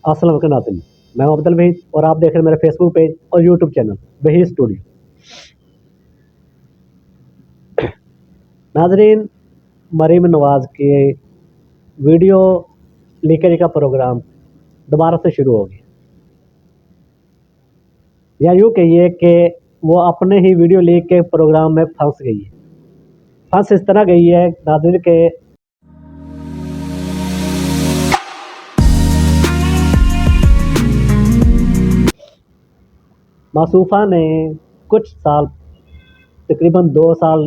अस्सलाम वालेकुम नाज़रीन, मैं हूं अब्दुल वहीद और आप देख रहे हैं मेरे फेसबुक पेज और यूट्यूब चैनल वहीद स्टूडियो। नाज़रीन, मरीम नवाज़ के वीडियो लीकेज का प्रोग्राम दोबारा से शुरू हो गया, या यूँ कहिए कि वो अपने ही वीडियो लीक के प्रोग्राम में फंस गई है। फंस इस तरह गई है नाज़रीन के मासूफा ने कुछ साल तकरीबन 2 साल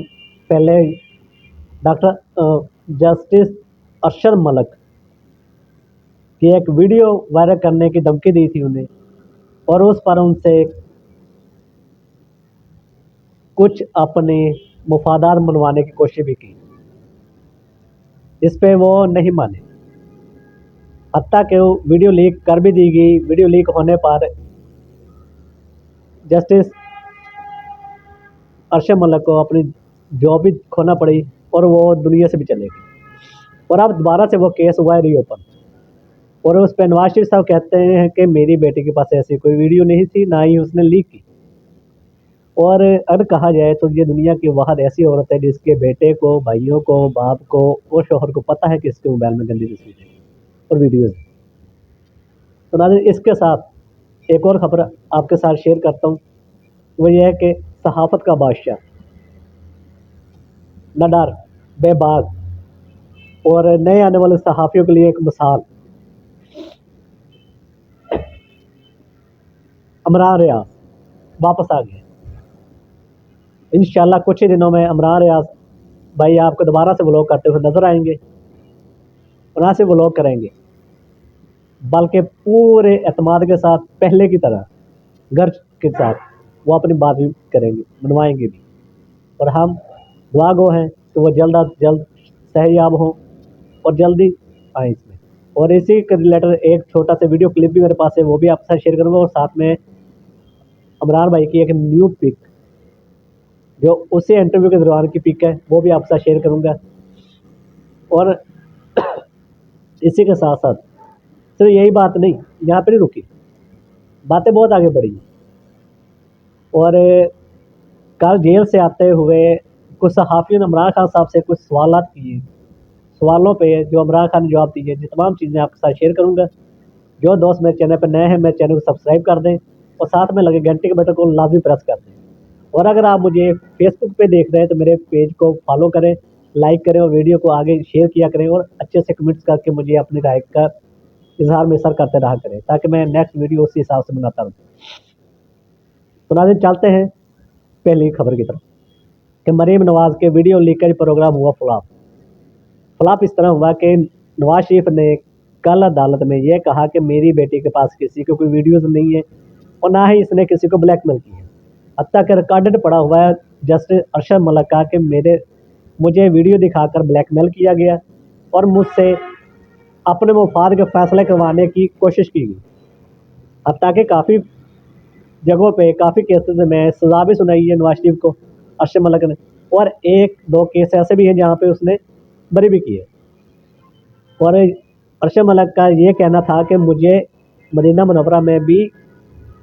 पहले डॉक्टर जस्टिस अरशद मलिक की एक वीडियो वायरल करने की धमकी दी थी उन्हें, और उस पर उनसे कुछ अपने मुफादात मनवाने की कोशिश भी की। इस पे वो नहीं माने, हत्ता कि वो वीडियो लीक कर भी दी गई। वीडियो लीक होने पर जस्टिस अरशद मलिक को अपनी जॉब भी खोना पड़ी और वो दुनिया से भी चले गए। और अब दोबारा से वो केस हुआ है रीओपन, और उस पर नवाज शरीफ साहब कहते हैं कि मेरी बेटी के पास ऐसी कोई वीडियो नहीं थी, ना ही उसने लीक की। और अगर कहा जाए तो ये दुनिया की वाहद ऐसी औरत है जिसके बेटे को, भाइयों को, बाप को और शोहर को पता है कि इसके मोबाइल में गंदी तस्वीरें और वीडियोज़। तो नाज़रीन, इसके साथ एक और ख़बर आपके साथ शेयर करता हूँ। वो ये है कि सहाफ़त का बादशाह, नडर, बेबाक और नए आने वाले सहाफ़ियों के लिए एक मिसाल, इमरान रियाज वापस आ गए। इंशाल्लाह कुछ ही दिनों में इमरान रियाज भाई आपको दोबारा से व्लॉग करते हुए नज़र आएंगे, और ना सिर्फ व्लॉग करेंगे बल्कि पूरे एतमाद के साथ, पहले की तरह गर्ज के साथ वो अपनी बात भी करेंगे, मनवाएंगे भी। और हम दुआ गो हैं कि वो जल्द अज जल्द सेहतयाब हों और जल्दी आए इसमें। और इसी के रिलेटेड एक छोटा सा वीडियो क्लिप भी मेरे पास है, वो भी आपके साथ शेयर करूँगा। और साथ में इमरान भाई की एक न्यू पिक, जो उसी इंटरव्यू के दौरान की पिक है, वो भी आपके साथ शेयर करूँगा। और इसी के साथ साथ सिर्फ यही बात नहीं, यहाँ पर नहीं रुकी, बातें बहुत आगे बढ़ी। और कल जेल से आते हुए कुछ सहाफ़ियों ने इमरान खान साहब से कुछ सवालात किए, सवालों पे जो इमरान खान ने जवाब दिए, जो तमाम चीज़ें आपके साथ शेयर करूँगा। जो दोस्त मेरे चैनल पर नए हैं, मेरे चैनल को सब्सक्राइब कर दें और साथ में लगे घंटे के बटन को लाजमी प्रेस कर दें। और अगर आप मुझे फेसबुक पे देख रहे हैं तो मेरे पेज को फॉलो करें, लाइक करें और वीडियो को आगे शेयर किया करें, और अच्छे से कमेंट्स करके मुझे अपनी राय का इजहार में सर करते रहा करें, ताकि मैं नेक्स्ट वीडियो उसी हिसाब से बनाता रहूँ। तो नाज़रीन, चलते हैं पहली खबर की तरफ कि मरीम नवाज़ के वीडियो लीकेज प्रोग्राम हुआ फ्लॉप। फ्लॉप इस तरह हुआ कि नवाज शरीफ ने कल अदालत में यह कहा कि मेरी बेटी के पास किसी को कोई वीडियोज़ नहीं है और ना ही इसने किसी को ब्लैकमेल किया है। हत्ता कि रिकॉर्डेड पड़ा हुआ है जस्टिस अरशद मलिक का कि मुझे वीडियो दिखाकर ब्लैकमेल किया गया और मुझसे अपने मुफाद के फैसले करवाने की कोशिश की गई। हत्ता कि काफ़ी जगहों पे, काफ़ी केसेस में सज़ा भी सुनाई है नवाज शरीफ को अरशद मलिक ने, और 1-2 केस ऐसे भी हैं जहाँ पे उसने बरी भी की है। और अरशद मलिक का ये कहना था कि मुझे मदीना मुनव्वरा में भी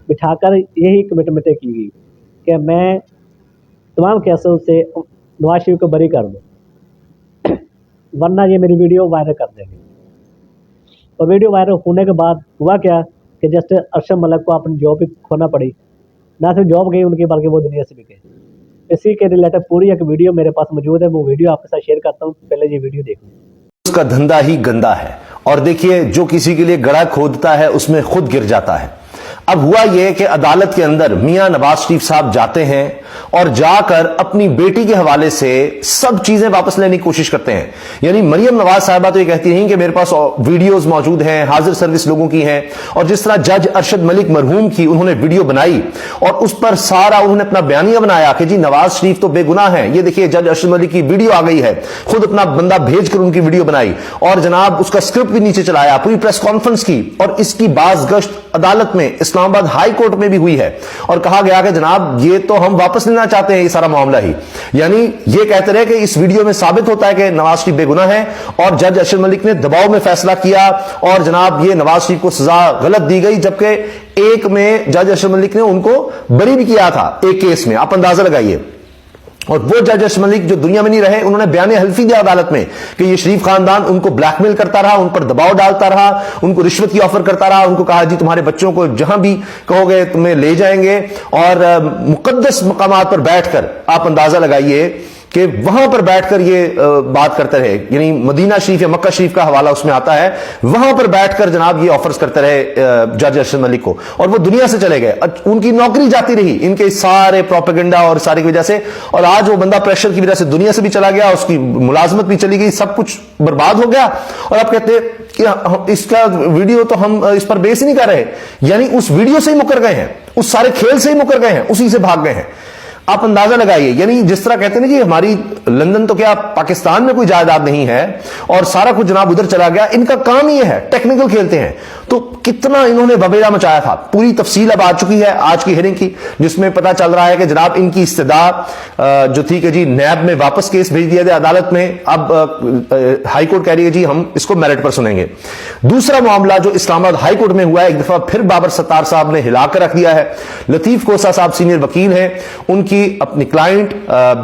बिठाकर यही कमिटमेंटें की गई कि मैं तमाम केसों से नवाज शरीफ को बरी कर दूँ, वरना ये मेरी वीडियो वायरल कर देंगे। और वीडियो वायरल होने के बाद हुआ क्या कि जस्टिस अरशद मलिक को अपनी जॉब भी खोना पड़ी। ना सिर्फ जॉब गई उनकी, बल्कि वो दुनिया से भी गए। इसी के रिलेटेड पूरी एक वीडियो मेरे पास मौजूद है, वो वीडियो आपके साथ शेयर करता हूँ। पहले ये वीडियो देखो। उसका धंधा ही गंदा है, और देखिए जो किसी के लिए गड़ा खोदता है उसमें खुद गिर जाता है। अब हुआ यह कि अदालत के अंदर मियां नवाज शरीफ साहब जाते हैं और जाकर अपनी बेटी के हवाले से सब चीजें वापस लेने की कोशिश करते हैं। यानी मरियम नवाज साहिबा तो ये कहती हैं कि मेरे पास वीडियोस मौजूद हैं, हाजिर सर्विस लोगों की हैं, और जिस तरह जज अरशद मलिक मरहूम की उन्होंने वीडियो बनाई और उस पर सारा उन्होंने अपना बयानिया बनाया कि जी नवाज शरीफ तो बेगुनाह हैं, ये देखिए जज अरशद मलिक की वीडियो आ गई है, खुद अपना बंदा भेजकर उनकी वीडियो बनाई और जनाब उसका स्क्रिप्ट भी नीचे चलाया, पूरी प्रेस कॉन्फ्रेंस की, और इसकी बाज़गश्त अदालत में इस्लामाबाद हाई कोर्ट में भी हुई है और कहा गया कि जनाब ये तो हम वापस लेना चाहते हैं ये सारा मामला ही। यानी ये कहते रहे कि इस वीडियो में साबित होता है कि नवाज शरीफ बेगुनाह है और जज अरशद मलिक ने दबाव में फैसला किया और जनाब ये नवाज शरीफ को सजा गलत दी गई, जबकि एक में जज अरशद मलिक ने उनको बरी भी किया था एक केस में। आप अंदाजा लगाइए। और वो जज अरशद मलिक जो दुनिया में नहीं रहे, उन्होंने बयान हल्फी दिया अदालत में कि ये शरीफ खानदान उनको ब्लैकमेल करता रहा, उन पर दबाव डालता रहा, उनको रिश्वत की ऑफर करता रहा, उनको कहा जी तुम्हारे बच्चों को जहां भी कहोगे तुम्हें ले जाएंगे। और मुकद्दस मकामात पर बैठकर आप अंदाजा लगाइए कि वहां पर बैठकर ये बात करते रहे, यानी मदीना शरीफ या मक्का शरीफ का हवाला उसमें आता है, वहां पर बैठकर जनाब ये ऑफर्स करते रहे जज अरशद मलिक को, और वो दुनिया से चले गए। उनकी नौकरी जाती रही इनके सारे प्रोपेगेंडा और सारी की वजह से, और आज वो बंदा प्रेशर की वजह से दुनिया से भी चला गया, उसकी मुलाजमत भी चली गई, सब कुछ बर्बाद हो गया। और आप कहते हैं कि इसका वीडियो तो हम इस पर बेस ही नहीं कर रहे, यानी उस वीडियो से ही मुकर गए हैं, उस सारे खेल से ही मुकर गए हैं, उसी से भाग गए हैं। आप अंदाजा लगाइए, यानी जिस तरह कहते हैं ना जी हमारी लंदन तो क्या पाकिस्तान में कोई जायदाद नहीं है और सारा कुछ जनाब उधर चला गया, इनका काम ही है टेक्निकल खेलते हैं। तो कितना इन्होंने बबेरा मचाया था। पूरी तफसील अब आ चुकी है आज की हियरिंग की, जिसमें पता चल रहा है कि जनाब इनकी इस्तदा जो थी कि जी नैब में वापस केस भेज दिया गया अदालत में। अब हाई कोर्ट कह रही है जी हम इसको मेरिट पर सुनेंगे। दूसरा मामला जो इस्लामाबाद हाई कोर्ट में हुआ है, एक दफा फिर बाबर सत्तार साहब ने हिलाकर रख दिया है। लतीफ कोसा साहब सीनियर वकील हैं, उनकी अपनी क्लाइंट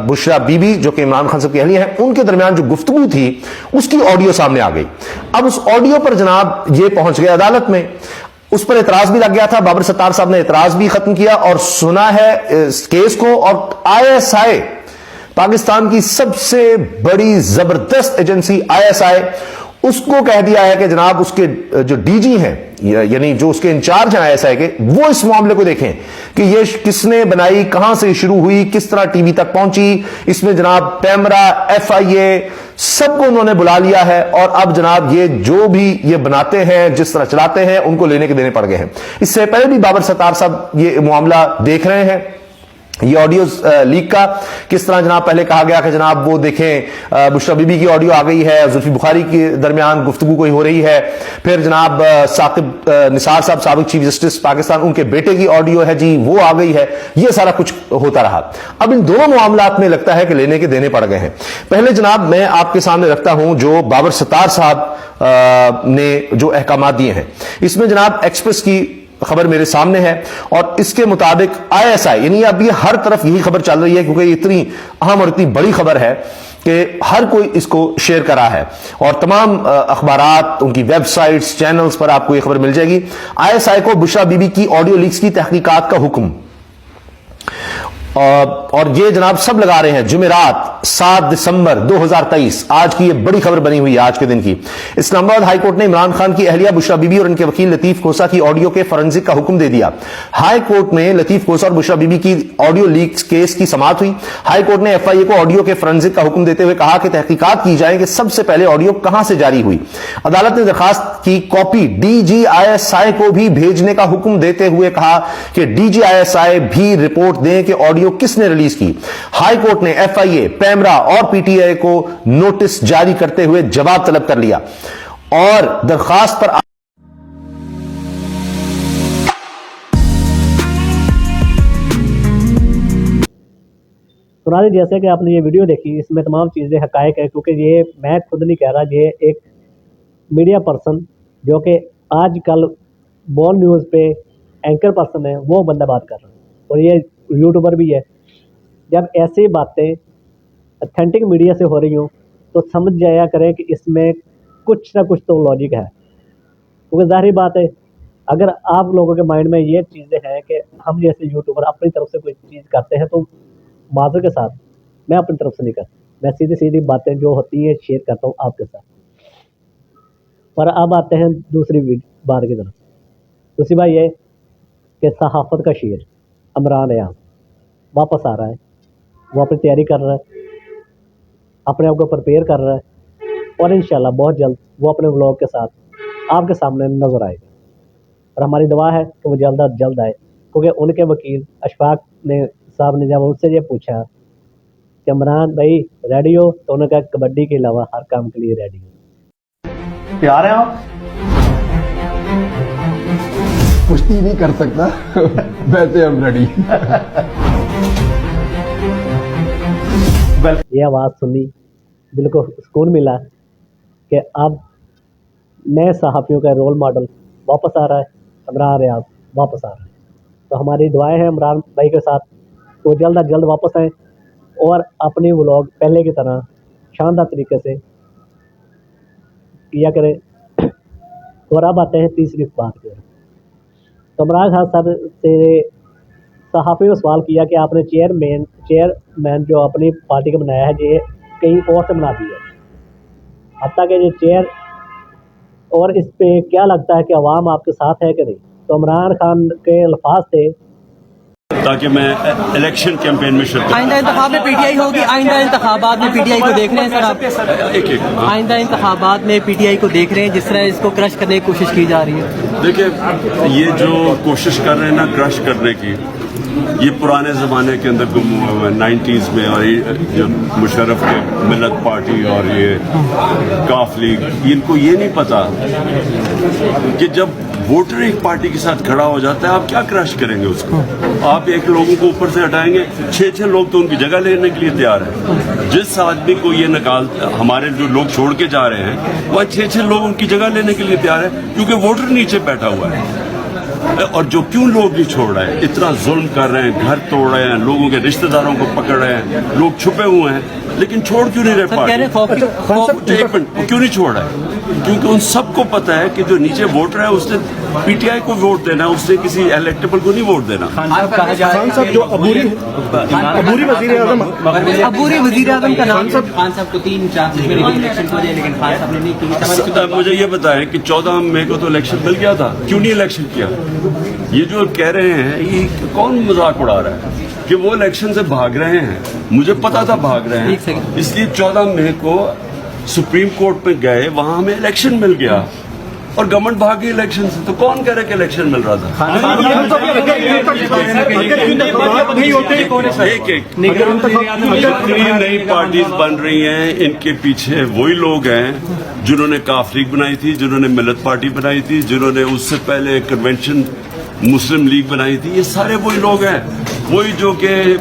बुशरा बीबी जो कि इमरान खान साहब की अहलिया है, उनके दरमियान जो गुफ्तगू थी उसकी ऑडियो सामने आ गई। अब उस ऑडियो पर जनाब ये पहुंच गए अदालत में, उस पर एतराज भी लग गया था। बाबर सत्तार साहब ने एतराज भी खत्म किया और सुना है इस केस को। और ISI पाकिस्तान की सबसे बड़ी जबरदस्त एजेंसी ISI, उसको कह दिया है कि जनाब उसके जो DG हैं यानी जो उसके इंचार्ज हैं ISI के, वो इस मामले को देखें कि ये किसने बनाई, कहां से शुरू हुई, किस तरह टीवी तक पहुंची। इसमें जनाब पैमरा, FIA सबको उन्होंने बुला लिया है और अब जनाब ये जो भी ये बनाते हैं, जिस तरह चलाते हैं, उनको लेने के देने पड़ गए हैं। इससे पहले भी बाबर सत्तार साहब ये मामला देख रहे हैं, ये ऑडियो लीक का किस तरह जनाब पहले कहा गया कि जनाब वो देखें बुशरा बीबी की ऑडियो आ गई है, जुल्फी बुखारी के दरमियान गुफ्तगू कोई हो रही है, फिर जनाब साकिब निसार साहब साबिक चीफ जस्टिस पाकिस्तान, उनके बेटे की ऑडियो है जी वो आ गई है, ये सारा कुछ होता रहा। अब इन दोनों मामलात में लगता है कि लेने के देने पड़ गए हैं। पहले जनाब मैं आपके सामने रखता हूं जो बाबर सत्तार साहब ने जो अहकाम दिए हैं। इसमें जनाब एक्सप्रेस की खबर मेरे सामने है और इसके मुताबिक ISI, यानी अब ये हर तरफ यही खबर चल रही है क्योंकि ये इतनी अहम और इतनी बड़ी खबर है कि हर कोई इसको शेयर कर रहा है और तमाम अखबारात, उनकी वेबसाइट्स, चैनल्स पर आपको ये खबर मिल जाएगी। ISI को बुशरा बीबी की ऑडियो लीक्स की तहकीकात का हुक्म, और ये जनाब सब लगा रहे हैं जुमेरात 7 दिसंबर 2023, आज की ये बड़ी खबर बनी हुई है आज के दिन की। इस्लामाबाद हाई कोर्ट ने इमरान खान की अहलिया बुशरा बीबी और इनके वकील लतीफ कोसा की ऑडियो के फॉरेंसिक का हुक्म दे दिया। हाई कोर्ट में लतीफ कोसा और बुशरा बीबी की ऑडियो लीक केस की समाअत हुई। हाई कोर्ट ने FIA को ऑडियो के फॉरेंसिक का हुक्म देते हुए कहा कि तहकीकात की जाए कि सबसे पहले ऑडियो कहां से जारी हुई। अदालत ने दरखास्त की कॉपी DG ISI को भी भेजने का हुक्म देते हुए कहा कि DG ISI भी रिपोर्ट दें कि ऑडियो किसने रिलीज की। हाई कोर्ट ने FIA, पैमरा और PTI को नोटिस जारी करते हुए जवाब तलब कर लिया और दरखास्त पर तो नाज़रीन, जैसे कि आपने ये वीडियो देखी, इसमें तमाम चीज़ें हकायक है, क्योंकि ये मैं खुद नहीं कह रहा, ये एक मीडिया पर्सन जो कि आजकल बॉल न्यूज़ पे एंकर पर्सन है, वो बंदा बात कर रहा है और ये यूट्यूबर भी है। जब ऐसी बातें अथेंटिक मीडिया से हो रही हो तो समझ जाया करें कि इसमें कुछ ना कुछ तो लॉजिक है, क्योंकि जाहिर बात है अगर आप लोगों के माइंड में ये चीज़ें हैं कि हम जैसे यूट्यूबर अपनी तरफ से कोई चीज़ करते हैं, तो माजर के साथ मैं अपनी तरफ से नहीं करता, मैं सीधी सीधी बातें जो होती हैं शेयर करता हूँ आपके साथ। पर अब आते हैं दूसरी बात की तरफ। दूसरी बात ये कि सहाफ़त का शेर इमरान यहाँ वापस आ रहा है, वो अपनी तैयारी कर रहा है, अपने आप को प्रिपेयर कर रहा है और इंशाल्लाह बहुत जल्द वो अपने व्लॉग के साथ आपके सामने नज़र आएगा। और हमारी दुआ है कि वो जल्द अज जल्द आए, क्योंकि उनके वकील अशफाक ने साहब ने जब उनसे ये पूछा कि इमरान भाई रेडी हो, तो उन्होंने कहा कबड्डी के अलावा हर काम के लिए रेडी हो। तैयार हैं आप? पुष्टि नहीं कर सकता वैसे हम रेडी। ये आवाज़ सुनी, दिल को सुकून मिला कि अब नए सहाफ़ियों का रोल मॉडल वापस आ रहा है, इमरान रियाज वापस आ रहा है। तो हमारी दुआएं हैं इमरान भाई के साथ, वो जल्द अज जल्द वापस आएँ और अपनी व्लॉग पहले की तरह शानदार तरीके से किया करें। और अब आते हैं तीसरी बात की। तो इमरान खान साहब से सहाफ़ी ने सवाल किया कि आपने चेयरमैन जो अपनी पार्टी का बनाया है, ये कहीं और से बना दिया, हत्ता कि ये चेयर, और इस पे क्या लगता है कि अवाम आपके साथ है कि नहीं। तो इमरान खान के अल्फाज थे, ताकि मैं इलेक्शन कैंपेन में शिरकत आइंदा इंतखाब में पीटीआई होगी, आइंदा इंतखाबात में पीटीआई को देख रहे हैं सर आप, एक आइंदा इंतखाबात में पीटीआई को देख रहे हैं जिस तरह इसको क्रश करने की कोशिश की जा रही है। देखिए, ये जो कोशिश कर रहे हैं ना क्रश करने की, ये पुराने ज़माने के अंदर 90s में, और ये जो मुशर्रफ के मिलत पार्टी और ये काफ लीग, इनको ये नहीं पता कि जब वोटर एक पार्टी के साथ खड़ा हो जाता है आप क्या क्रश करेंगे उसको। आप एक लोगों को ऊपर से हटाएंगे, 6-6 लोग तो उनकी जगह लेने के लिए तैयार हैं। जिस आदमी को ये हमारे जो लोग छोड़ के जा रहे हैं, वह 6-6 लोग उनकी जगह लेने के लिए तैयार है, क्योंकि वोटर नीचे बैठा हुआ है। और जो क्यों लोग नहीं छोड़ रहे हैं, इतना जुल्म कर रहे हैं, घर तोड़ रहे हैं, लोगों के रिश्तेदारों को पकड़ रहे हैं, लोग छुपे हुए हैं, लेकिन छोड़ क्यों नहीं रहे पार्टी? क्यों नहीं छोड़ रहा है? क्योंकि उन सबको पता है कि जो नीचे वोटर है उसने पीटीआई को वोट देना है, उसने किसी इलेक्टेबल को नहीं वोट देना। खान साहब जो अबूरी वजीर आजम का नाम, खान साहब को 3 चांसेस मिले इलेक्शन को, लेकिन खान साहब ने नहीं की। मुझे ये बताएं कि 14 मई को तो इलेक्शन मिल गया था, क्यों नहीं इलेक्शन किया? ये जो कह रहे हैं, ये कौन मजाक उड़ा रहा है कि वो इलेक्शन से भाग रहे हैं? मुझे पता था भाग रहे हैं, इसलिए 14 मई को सुप्रीम कोर्ट में गए, वहां हमें इलेक्शन मिल गया और गवर्नमेंट भाग गई इलेक्शन से। तो कौन कह रहा है कि इलेक्शन मिल रहा था? नई पार्टीज बन रही हैं, इनके पीछे वही लोग हैं जिन्होंने काफ लीग बनाई थी, जिन्होंने मिलत पार्टी बनाई थी, जिन्होंने उससे पहले कन्वेंशन मुस्लिम लीग बनाई थी। ये सारे वही लोग हैं, वही जो कि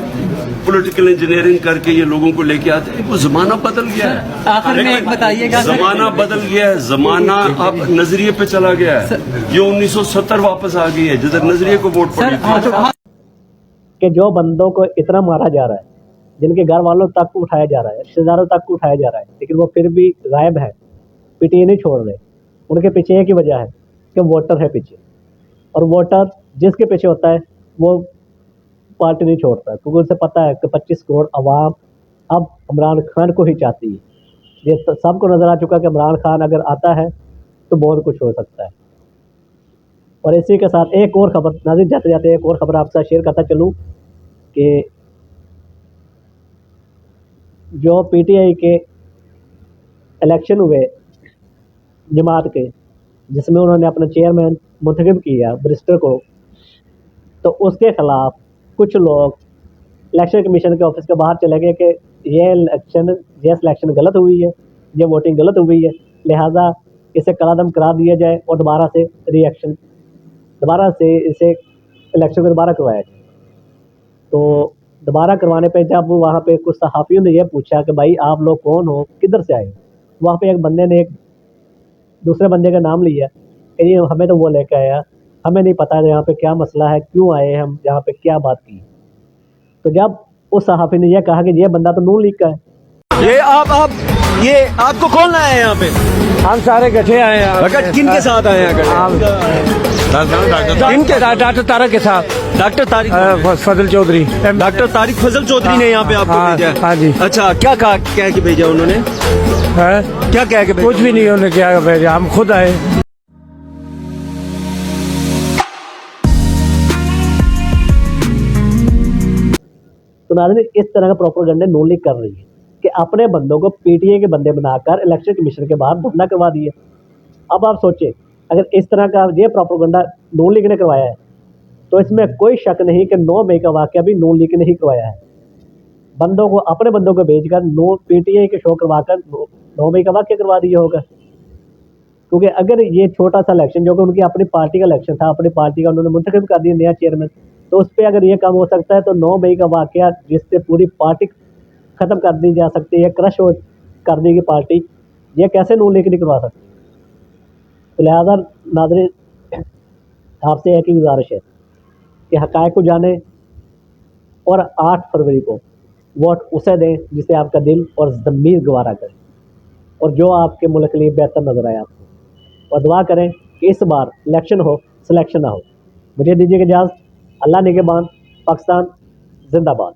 पॉलिटिकल इंजीनियरिंग करके ये लोगों को लेके आते हैं। वो जमाना बदल गया है। आखिर में एक बताइएगा, जमाना बदल गया है, जमाना अब नजरिए पे चला गया है। ये 1970 वापस आ गई है, जिधर नजरिए को वोट पड़ी थी। कि जो बंदों को इतना मारा जा रहा है, जिनके घर वालों तक को उठाया जा रहा है, रिश्तेदारों तक को उठाया जा रहा है, लेकिन वो फिर भी गायब है, पीटीआई नहीं छोड़ रहे। उनके पीछे एक ही वजह है कि वोटर है पीछे, और वोटर जिसके पीछे होता है वो पार्टी नहीं छोड़ता, क्योंकि उसे पता है कि 25 करोड़ आवाम अब इमरान खान को ही चाहती है। ये सबको नजर आ चुका कि इमरान खान अगर आता है तो बहुत कुछ हो सकता है। और इसी के साथ एक और खबर, नाज़रीन जाते जाते एक और खबर आपसे शेयर करता चलूँ कि जो पीटीआई के इलेक्शन हुए जमात के, जिसमें उन्होंने अपना चेयरमैन मुंतखब किया बैरिस्टर को, तो उसके खिलाफ कुछ लोग इलेक्शन कमीशन के ऑफिस के बाहर चले गए कि ये सिलेक्शन गलत हुई है, ये वोटिंग गलत हुई है, लिहाजा इसे कलादम करा दिया जाए और दोबारा से इसे इलेक्शन को दोबारा करवाया जाए। तो दोबारा करवाने पे जब वहाँ पे कुछ सहाफ़ियों ने यह पूछा कि भाई आप लोग कौन हो, किधर से आए, वहाँ पे एक बंदे ने एक दूसरे बंदे का नाम लिया कि ये हमें तो वो लेकर आया, हमें नहीं पता यहाँ पे क्या मसला है, क्यों आए हम यहाँ पे, क्या बात की। तो जब उस सहाफ़ी ने यह कहा कि ये बंदा तो नून लीग का है, ये आपको कौन लाया है यहाँ पे? हम सारे इकट्ठे आए हैं। किन के साथ आए हैं? इनके साथ डॉक्टर तारिक के साथ, डॉक्टर तारिक फजल चौधरी, डॉक्टर तारिक फजल चौधरी ने यहाँ पे आपको भेजा है? हाँ जी। अच्छा, क्या कहा, कह के भेजा उन्होंने? क्या कह के भेजा? कुछ भी नहीं उन्होंने क्या भेजा, हम खुद आए। तो नाज़रीन इस तरह का प्रोपेगेंडा नून लीग कर रही है कि अपने बंदों को पीटीआई के बंदे बनाकर इलेक्शन कमीशन के बाहर धरना करवा दिए। अब आप सोचें, अगर इस तरह का ये प्रोपेगेंडा नून लीग ने करवाया है तो इसमें कोई शक नहीं कि 9 मई का वाकया भी नून लीग ने ही करवाया है। बंदों को, अपने बंदों को भेजकर पीटीआई के शो करवाकर 9 मई का वाकया करवा दिया होगा। क्योंकि अगर ये छोटा सा इलेक्शन जो कि उनकी अपनी पार्टी का इलेक्शन था, अपनी पार्टी का उन्होंने मुंतखब कर दिया नया चेयरमैन, तो उस पर अगर ये काम हो सकता है तो 9 मई का वाकया जिससे पूरी पार्टी ख़त्म कर दी जा सकती है, क्रश हो कर देगी पार्टी, ये कैसे नून लीग नहीं करवा सकती। तो लिहाजा नाज़रीन आपसे एक ही गुजारिश है कि हक़ाइक़ को जाने और 8 फरवरी को वोट उसे दें जिसे आपका दिल और ज़मीर गवारा करे और जो आपके मुल्क के लिए बेहतर नज़र आए आपको, और दुआ करें कि इस बार इलेक्शन हो, सिलेक्शन ना हो। मुझे दीजिए इजाज़त। अल्लाह निगहबान। पाकिस्तान जिंदाबाद।